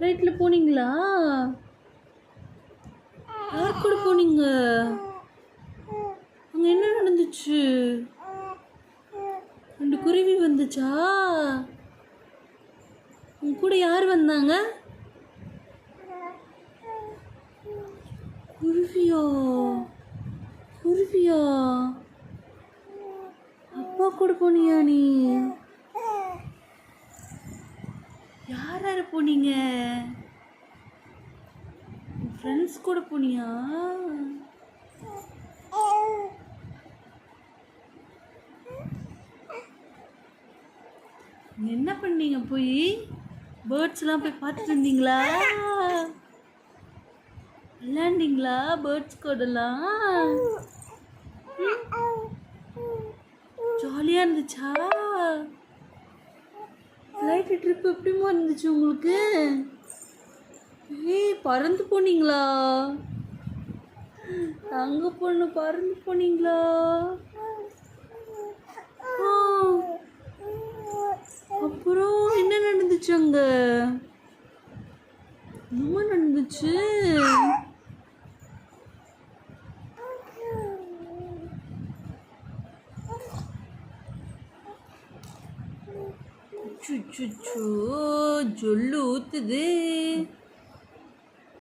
ஃப்ளைட்டில் போனீங்களா? யார் கூட போனீங்க? அங்கே என்ன நடந்துச்சு? 2 குருவி வந்துச்சா? உங்க கூட யார் வந்தாங்க? குருவியா? குருவியா? அப்பா கூட போனியா நீ? யார் யார் போனீங்க? ஃப்ரெண்ட்ஸ் கூட போனியா? என்ன பண்ணீங்க? போய் பேர்ட்ஸ்லாம் போய் பார்த்துட்டு இருந்தீங்களா? விளையாண்டிங்களா பேர்ட்ஸ் கூடலாம்? ஜாலியாக இருந்துச்சா? ஃப்ளைட் ட்ரிப் எப்படிமா இருந்துச்சு உங்களுக்கு? பறந்து போனீங்களா? தங்க பொண்ணு பறந்து போனீங்களா? அப்புறம் என்ன நடந்துச்சு அங்க? என்ன நடந்துச்சு? ஜொல்லு ஊத்துது.